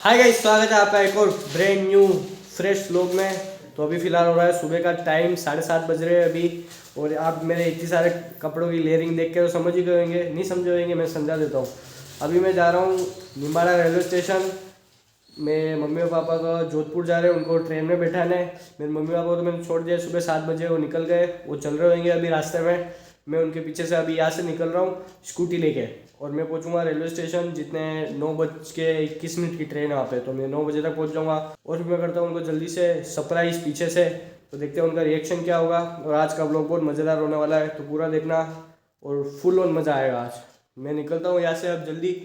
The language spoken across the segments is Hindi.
हाय गाइस, स्वागत है आपका एक और ब्रांड न्यू फ्रेश व्लॉग में। तो अभी फ़िलहाल हो रहा है सुबह का टाइम, 7:30 बज रहे हैं अभी। और आप मेरे इतने सारे कपड़ों की लेयरिंग देख के तो समझ ही गए होंगे, नहीं समझे होंगे, मैं समझा देता हूँ। अभी मैं जा रहा हूँ निम्बाड़ा रेलवे स्टेशन में। मम्मी और पापा का जोधपुर जा रहे हैं, उनको ट्रेन में बैठाना है। मेरे मम्मी पापा को तो मैंने छोड़ दिया सुबह 7 बजे, वो निकल गए, वो चल रहे होंगे अभी रास्ते में। मैं उनके पीछे से अभी यहाँ से निकल रहा हूँ स्कूटी लेके, और मैं पहुँचूँगा रेलवे स्टेशन जितने 9:21 की ट्रेन है वहाँ पे। तो मैं 9 बजे तक पहुँच जाऊँगा। और फिर मैं करता हूँ उनको जल्दी से सरप्राइज़ पीछे से, तो देखते हैं उनका रिएक्शन क्या होगा। और आज का व्लॉग बहुत मज़ेदार होने वाला है, तो पूरा देखना और फुल ऑन मज़ा आएगा आज। मैं निकलता हूँ यहाँ से अब जल्दी।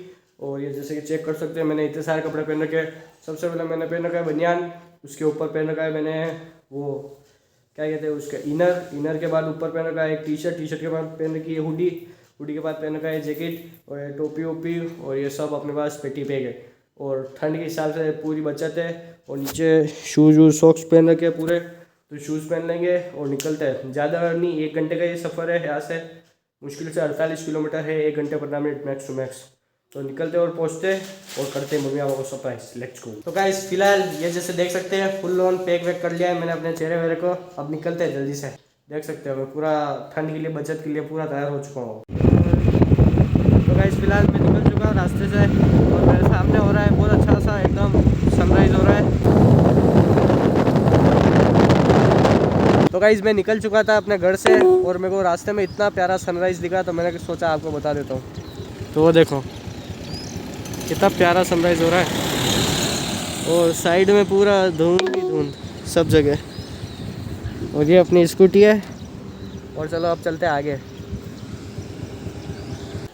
और ये जैसे कि चेक कर सकते हैं, मैंने इतने सारे कपड़े पहन रखे हैं। सबसे पहले मैंने पहन रखा है बनियान, उसके ऊपर पहन रखा है मैंने वो क्या कहते हैं उसका इनर के बाद ऊपर पहन रखा है एक टी शर्ट के बाद पहन रखी है हुडी के बाद पहन रखा है जैकेट और टोपी वोपी, और ये सब अपने पास पेटी पे है। और ठंड के हिसाब से पूरी बचत है। और नीचे शूज़ वूज सॉक्स पहन रखे हैं पूरे, तो शूज़ पहन लेंगे और निकलते हैं। ज़्यादा नहीं, 1 घंटे का ये सफ़र है यहाँ से। मुश्किल से 48 किलोमीटर है, 1 घंटे 15 मिनट मैक्स टू मैक्स। तो निकलते और पहुँचते और करते मम्मी पापा को सरप्राइज। Let's go. तो गाइस फिलहाल ये जैसे देख सकते हैं फुल ऑन पैक वैक कर लिया है मैंने अपने चेहरे वेरे को। अब निकलते हैं जल्दी से। देख सकते हो मैं पूरा ठंड के लिए बचत के लिए पूरा तैयार हो चुका हूँ। तो गाइस फिलहाल मैं निकल चुका हूँ रास्ते से, और मेरे सामने हो रहा है बहुत अच्छा सा एकदम सनराइज़ हो रहा है। तो गाइस मैं निकल चुका था अपने घर से, और मेरे को रास्ते में इतना प्यारा सनराइज़ दिखा, तो मैंने सोचा आपको बता देता हूँ। तो वो देखो कितना प्यारा सनराइज़ हो रहा है, और साइड में पूरा धुंध ही धुंध सब जगह। और ये अपनी स्कूटी है, और चलो अब चलते हैं आगे।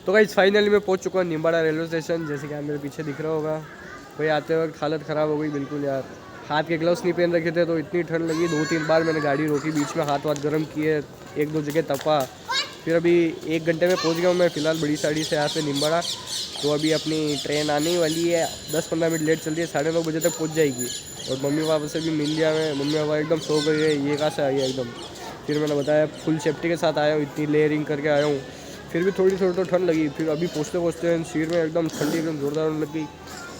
तो गाइस फाइनली मैं पहुंच चुका हूँ निम्बाड़ा रेलवे स्टेशन। जैसे कि आप मेरे पीछे दिख रहा होगा, कोई आते वक्त हालत ख़राब हो गई बिल्कुल यार। हाथ के ग्लव्स नहीं पहन रखे थे तो इतनी ठंड लगी, 2-3 बार मैंने गाड़ी रोकी, बीच में हाथ गर्म किए, 1-2 जगह तपा। फिर अभी 1 घंटे में पहुंच गया हूँ मैं फ़िलहाल बड़ी साड़ी से यहाँ पे निम्बाड़ा। तो अभी अपनी ट्रेन आने वाली है, 10-15 मिनट लेट चल रही है, 9:30 बजे तक पहुंच जाएगी। और मम्मी पापा से भी मिल लिया मैं, मम्मी पापा एकदम सो गए, ये कहाँ से आई है एकदम। फिर मैंने बताया फुल सेफ्टी के साथ आया हूँ, इतनी लेयरिंग करके आया हूँ। फिर भी थोड़ी तो ठंड लगी। फिर अभी पहुँचते शरीर में एकदम ठंडी एकदम ज़ोरदार होने लग गई।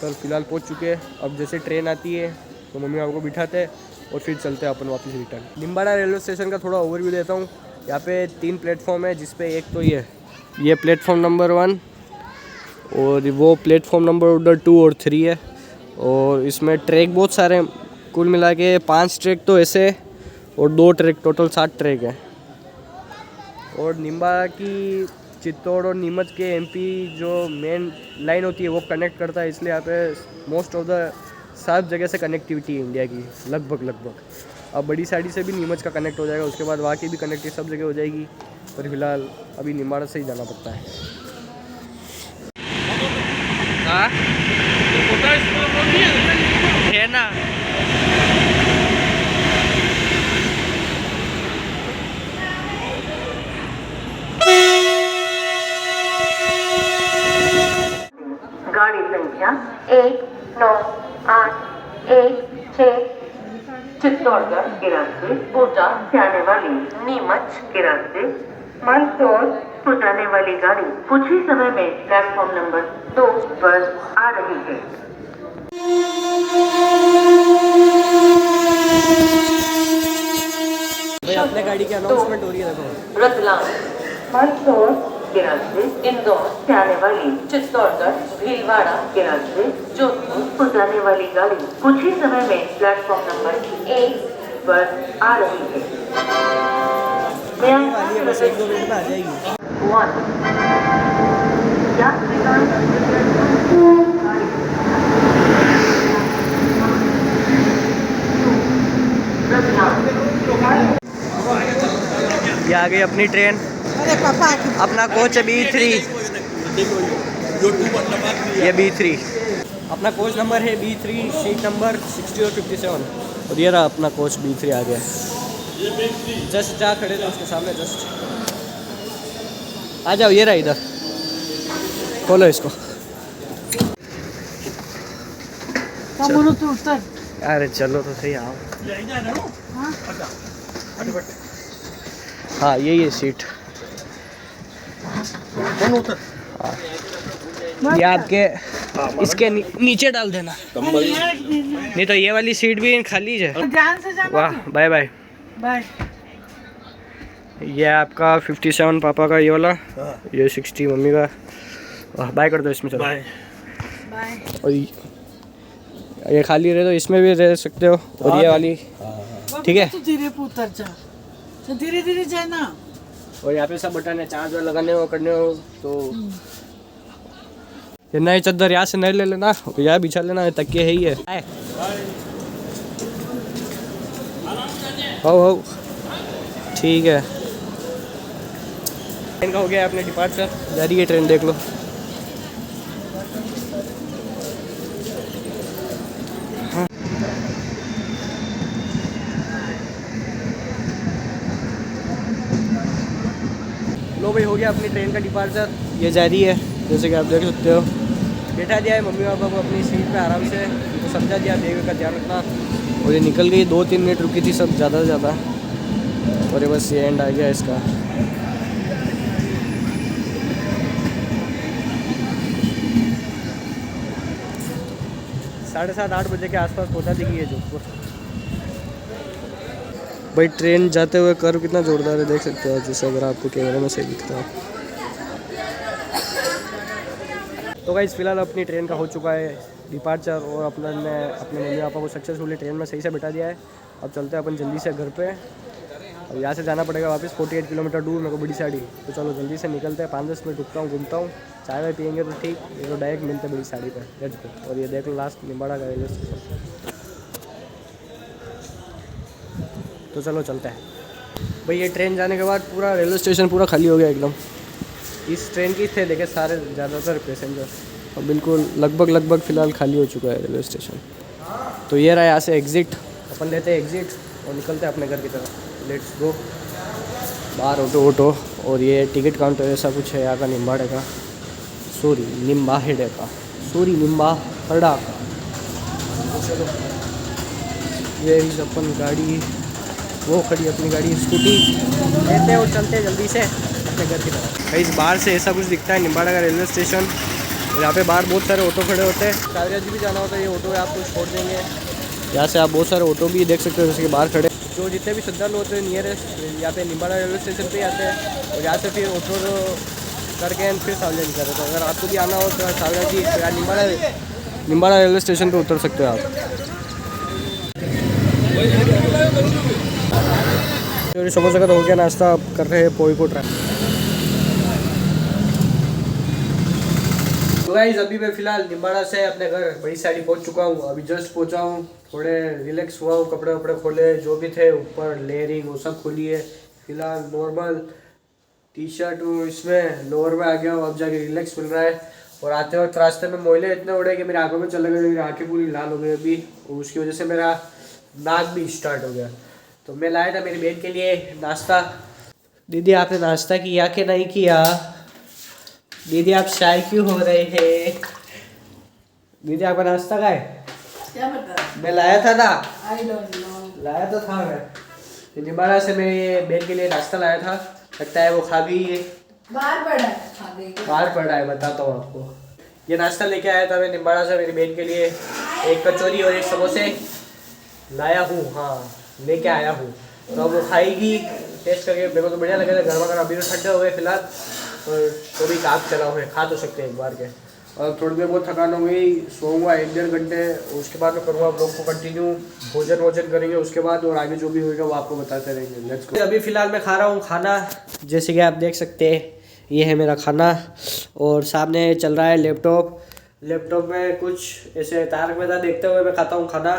पर फिलहाल पहुँच चुके हैं। अब जैसे ट्रेन आती है तो मम्मी पापा को बिठाते हैं और फिर चलते हैं अपन वापस रिटर्न। निम्बाड़ा रेलवे स्टेशन का थोड़ा ओवरव्यू देता हूँ। यहाँ पे 3 प्लेटफॉर्म है, जिसपे एक तो ये प्लेटफॉर्म नंबर 1, और वो प्लेटफॉर्म नंबर 2 और 3 है। और इसमें ट्रैक बहुत सारे हैं, कुल मिला के 5 ट्रैक तो ऐसे, और 2 ट्रैक, टोटल 7 ट्रैक है। और निम्बाड़ा की चित्तौड़ और नीमच के एमपी जो मेन लाइन होती है वो कनेक्ट करता है, इसलिए यहाँ पे मोस्ट ऑफ द सब जगह से कनेक्टिविटी है इंडिया की लगभग। अब बड़ी साड़ी से भी नीमच का कनेक्ट हो जाएगा, उसके बाद वहाँ की भी कनेक्टिविटी सब जगह हो जाएगी। पर फिलहाल अभी निम्बाड़ा से ही जाना पड़ता है। है ना, गाड़ी संख्या 198116 चित्तौड़गढ़ के रास्ते कोटा से आने वाली नीमच के रास्ते मंदसौर को जाने वाली गाड़ी कुछ ही समय में प्लेटफॉर्म नंबर 2 पर आ रही है। भाई अपने गाड़ी की अनाउंसमेंट हो रही है देखो। रतलाम मंदसौर के रास्ते इंदौर से आने वाली चित्तौड़गढ़ भीलवाड़ा के रास्ते जोधपुर को जाने वाली गाड़ी कुछ ही समय में प्लेटफॉर्म नंबर 1 पर आ रही है। वाली है, बस 1-2 मिनट में आ जाएगी। ये आ गई अपनी ट्रेन। अपना कोच है B3, ये B3 अपना कोच नंबर है B3, सीट नंबर 60 और 57। और ये रहा अपना कोच B3 आ गया। जस्ट जहाँ खड़े थे उसके सामने जस्ट आ जाओ, ये रहा इधर, खोलो इसको। अरे चलो तो सही आओ। हाँ यही है सीट। हाँ ये आपके इसके नीचे डाल देना, नहीं तो ये वाली सीट भी खाली है। ध्यान से जाना। वाह, बाय बाय। बाय। ये आपका 57 पापा का ये वाला, ये 60 मम्मी का। वाह, बाय कर दो इसमें, चलो बाय। और ये खाली रहे तो इसमें भी रह सकते हो। और ये वाली ठीक है, धीरे उतर जा, धीरे धीरे जाना। और यहाँ पे सब बटन है, चार्ज लगाने हो करने हो तो। ये नए चादर यहाँ से नहीं ले लेना, यहाँ बिछा लेना, तकिए है ही है। हो ठीक है। ट्रेन का हो गया अपने डिपार्चर, जा रही है ट्रेन, देख लो। लो भाई, हो गया अपनी ट्रेन का डिपार्चर, ये जा रही है जैसे कि आप देख सकते हो। बैठा दिया है मम्मी पापा को अपनी सीट पे आराम से, तो समझा दिया बैग का ध्यान रखना। और ये निकल गई, 2-3 मिनट रुकी थी सब, ज़्यादा से ज़्यादा। और ये बस ये एंड आ गया इसका। साढ़े 7-8 बजे के आसपास पहुंचा दी है जोधपुर। भाई ट्रेन जाते हुए कर्व कितना जोरदार है, देख सकते हो, जैसे अगर आपको कैमरे में सही दिखता है। तो गाइस फिलहाल अपनी ट्रेन का हो चुका है डिपार्चर, और अपने मम्मी पापा को सक्सेसफुली ट्रेन में सही से बैठा दिया है। अब चलते हैं अपन जल्दी से घर पे। अब यहाँ से जाना पड़ेगा वापस 48 किलोमीटर दूर, मेरे को बड़ी साड़ी। तो चलो जल्दी से निकलते हैं, 5-10 मिनट रुकता हूँ, घूमता हूँ, चाय वाय पियेंगे तो ठीक, ये तो डायरेक्ट मिलते हैं बड़ी साड़ी पर, लेट्स गो। और ये देख लो लास्ट निम्बाड़ा का रेलवे स्टेशन। तो चलो चलते हैं भाई। ये ट्रेन जाने के बाद पूरा रेलवे स्टेशन पूरा खाली हो गया एकदम। इस ट्रेन की थे देखे सारे ज़्यादातर पैसेंजर, और बिल्कुल लगभग फ़िलहाल खाली हो चुका है रेलवे स्टेशन। तो ये रहा यहाँ से एग्ज़िट, अपन लेते हैं एग्ज़िट और निकलते हैं अपने घर की तरफ। Let's go. बाहर ऑटो, और ये टिकट काउंटर ऐसा कुछ है यहाँ का, निम्बाड़े का, निम्बाहेड़े का, निम्बाहड़ा का। चलो ये अपन गाड़ी, वो खड़ी अपनी गाड़ी, स्कूटी लेते हैं और चलते हैं जल्दी से अपने घर की तरफ। इस बाहर से ऐसा कुछ दिखता है निम्बाड़ा का रेलवे स्टेशन। यहाँ पे बाहर बहुत सारे ऑटो खड़े होते हैं, कागज भी जाना होता है, ये ऑटो आपको छोड़ देंगे। यहाँ से आप बहुत सारे ऑटो भी देख सकते हो, जैसे कि बाहर खड़े जो जितने भी श्रद्धालु होते हैं नियरेस्ट यहाँ पे निम्बाड़ा रेलवे स्टेशन पे आते हैं, और यहाँ से फिर ऑटो करके फिर सावलिया जी करते हैं। अगर आपको भी आना हो तो सावलिया जी निम्बाड़ा रेलवे स्टेशन पर उतर सकते हो आप। समोसा का तो हो गया नाश्ता, अब कर रहे हैं पोई को ट्राई। तो गाइस अभी मैं फिलहाल निम्बाड़ा से अपने घर बड़ी साड़ी पहुंच चुका हूँ, अभी जस्ट पहुंचा हूँ, थोड़े रिलैक्स हुआ हूँ, कपड़े वपड़े खोले जो भी थे ऊपर लेयरिंग वो सब खोली है। फिलहाल नॉर्मल टी शर्ट और इसमें लोअर में आ गया हूँ, अब जाके रिलैक्स मिल रहा है। और आते वक्त रास्ते में मोहल्ले इतने उड़े कि मेरी आंखों में चले गए, मेरी आंखें पूरी लाल हो गई अभी, और उसकी वजह से मेरा नाक भी स्टार्ट हो गया। तो मैं लाया था मेरी बहन के लिए नाश्ता। दीदी आपने नाश्ता किया कि नहीं किया? दीदी आप शाय क्यों हो रहे हैं? दीदी आपका नाश्ता का है? क्या बता? मैं लाया था ना, I don't know. लाया तो था मैं। निम्बाड़ा से मेरी बहन के लिए नाश्ता लाया था, लगता है वो खा भी है। बाहर पड़ा है, खा गई। बाहर पड़ा है, बताता हूँ आपको। ये नाश्ता लेके आया था मैं निम्बाड़ा से मेरी बहन के लिए, एक कचौरी और एक समोसे लाया हूँ, हाँ लेके आया हूँ। तो अब वो खाएगी, टेस्ट करके मेरे को तो बढ़िया लगेगा, गर्मा गर्म। अभी तो ठंडे हो गए फिलहाल, और तो भी काम चला हुआ है, खा तो सकते हैं एक बार के। और थोड़ी देर बहुत थकान हो गई, सोऊंगा 1-1.5 घंटे, उसके बाद मैं करूँगा ब्लॉग को कंटिन्यू, भोजन करेंगे उसके बाद, और आगे जो भी होगा वो आपको बताते रहेंगे। Let's go. अभी फ़िलहाल मैं खा रहा हूँ खाना, जैसे कि आप देख सकते हैं ये है मेरा खाना, और सामने चल रहा है लैपटॉप में कुछ ऐसे तारक मेहता देखते हुए मैं खाता हूँ खाना।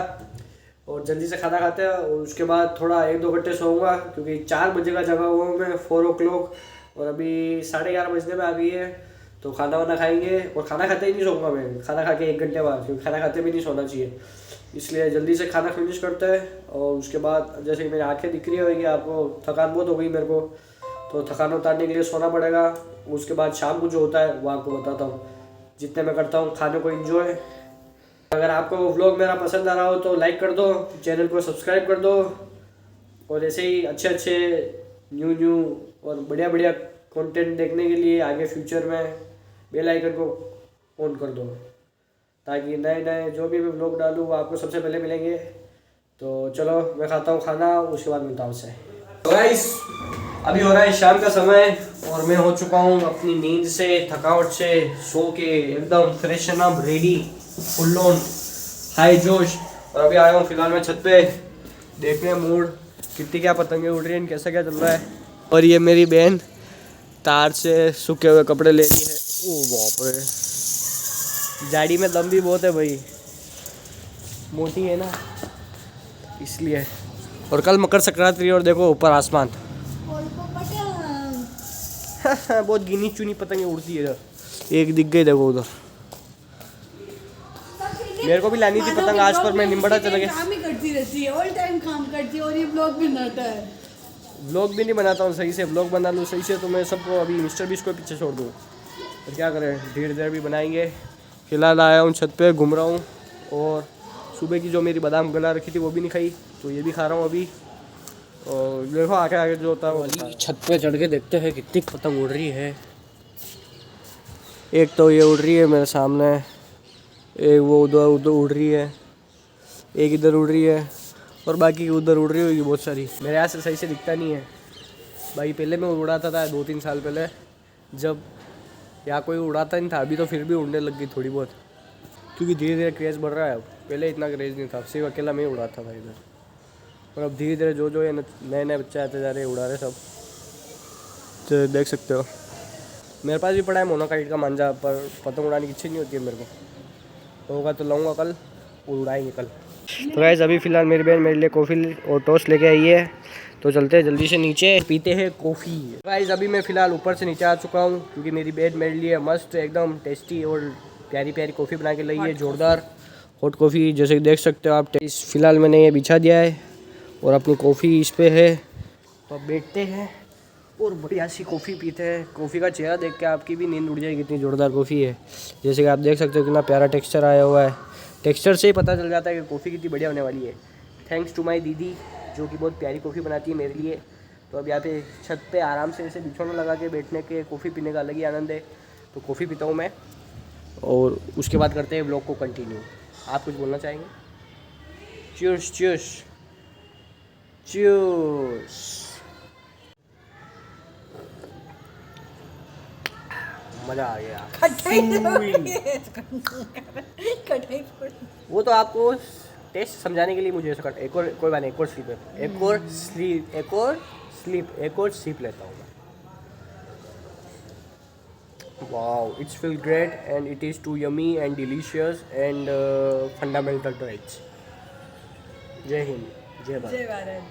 और जल्दी से खाना खाते हैं, और उसके बाद थोड़ा 1-2 घंटे सोऊंगा, क्योंकि 4 बजे का जगा हुआ हूँ मैं, 4 o'clock, और अभी 11:30 बजने में आ गई है। तो खाना वाना खाएंगे, और खाना खाते ही नहीं सोऊंगा मैं, खाना खा के 1 घंटे बाद, क्योंकि खाना खाते भी नहीं सोना चाहिए, इसलिए जल्दी से खाना फिनिश करते हैं। और उसके बाद जैसे कि मेरी आंखें दिख रही होगी आपको, थकान बहुत हो गई मेरे को, तो थकान उतारने के लिए सोना पड़ेगा। उसके बाद शाम को जो होता है वो आपको बताता हूँ, जितने मैं करता हूँ खाने को एंजॉय। अगर आपको व्लॉग मेरा पसंद आ रहा हो तो लाइक कर दो, चैनल को सब्सक्राइब कर दो, और ऐसे ही अच्छे न्यू और बढ़िया कंटेंट देखने के लिए आगे फ्यूचर में बेल आइकन को ऑन कर दो, ताकि नए नए जो भी मैं ब्लॉग डालूँ वो आपको सबसे पहले मिलेंगे। तो चलो मैं खाता हूँ खाना, उसके बाद मिलता हूँ उससे। गाइस अभी हो रहा है शाम का समय और मैं हो चुका हूँ अपनी नींद से, थकावट से सो के एकदम fresh and up ready, full on high जोश। और अभी आया हूँ फिलहाल मैं छत पे देखने मूड कितनी क्या पतंगे उड़ रही हैं, कैसा क्या चल रहा है। और ये मेरी बहन तार से सूखे हुए कपड़े ले रही है। ओ बाप रे, जाड़ी में दम भी बहुत है भाई, मोटी है ना इसलिए। और कल मकर संक्रांति और देखो ऊपर आसमान बहुत गिनी चुनी पतंगे उड़ती है इधर, एक दिख गई देखो उधर। मेरे को भी लानी थी पतंग आज, पर मैं निम्बड़ा चला गया। काम ही करती रहती है, ऑल टाइम काम करती है और ये ब्लॉग भी नट है। व्लॉग भी नहीं बनाता हूँ सही से, व्लॉग बना लूँ सही से तो मैं सबको अभी मिस्टर बीस्ट को पीछे छोड़ दूँ। तो क्या करें, धीरे धीरे भी बनाएंगे। फिलहाल आया हूँ छत पे, घूम रहा हूँ। और सुबह की जो मेरी बादाम गला रखी थी वो भी नहीं खाई, तो ये भी खा रहा हूँ अभी। और देखो आगे आगे जो होता है वो। छत पे चढ़ के देखते हैं कितनी पतंग उड़ रही है। एक तो ये उड़ रही है मेरे सामने, एक वो उधर उधर उड़ रही है, एक इधर उड़ रही है और बाकी उधर उड़ रही होगी बहुत सारी। मेरे यहाँ से सही से दिखता नहीं है भाई। पहले मैं उड़ाता था 2-3 साल पहले, जब यहाँ कोई उड़ाता नहीं था। अभी तो फिर भी उड़ने लग गई थोड़ी बहुत, क्योंकि धीरे धीरे क्रेज़ बढ़ रहा है। अब पहले इतना क्रेज़ नहीं था, सिर्फ अकेला मैं उड़ाता था इधर। और अब धीरे धीरे जो ये नए नए बच्चे आते जा रहे हैं उड़ा रहे सब, तो देख सकते हो। मेरे पास भी पड़ा है मोनोकाइट का मांझा, पर पतंग उड़ाने की इच्छा नहीं होती है मेरे को। होगा तो लाऊंगा कल और उड़ाएंगे कल। तो गाइस अभी फ़िलहाल मेरी बहन मेरे लिए कॉफ़ी और टोस्ट लेके आई है, तो चलते हैं जल्दी से नीचे, पीते हैं कॉफ़ी। गाइस अभी मैं फ़िलहाल ऊपर से नीचे आ चुका हूँ, क्योंकि मेरी बहन मेरे लिए मस्त एकदम टेस्टी और प्यारी प्यारी कॉफ़ी बना के लाई है, जोरदार हॉट कॉफ़ी, जैसे देख सकते हो आप। फ़िलहाल मैंने ये बिछा दिया है और अपनी कॉफ़ी इस पर है, तो अब बैठते हैं और बढ़िया सी कॉफ़ी पीते हैं। कॉफ़ी का चेहरा देख के आपकी भी नींद उड़ जाएगी, इतनी ज़ोरदार कॉफ़ी है। जैसे कि आप देख सकते हो कितना प्यारा टेक्सचर आया हुआ है, टेक्सचर से ही पता चल जाता है कि कॉफ़ी कितनी बढ़िया होने वाली है। थैंक्स टू माय दीदी जो कि बहुत प्यारी कॉफ़ी बनाती है मेरे लिए। तो अब यहाँ पे छत पे आराम से ऐसे बिछौना लगा के बैठने के कॉफ़ी पीने का अलग ही आनंद है। तो कॉफ़ी पीता हूँ मैं और उसके बाद करते हैं व्लॉग को कंटिन्यू। आप कुछ बोलना चाहेंगे? Cheers cheers cheers. मज़ा आ गया। वो तो आपको टेस्ट समझाने के लिए मुझे ऐसा एक और कोई बात नहीं, एक और स्लीप लेता हूँ मैं। Wow, it's feel great and it is too yummy and delicious and fundamental rights. जय हिंद, जय भारत।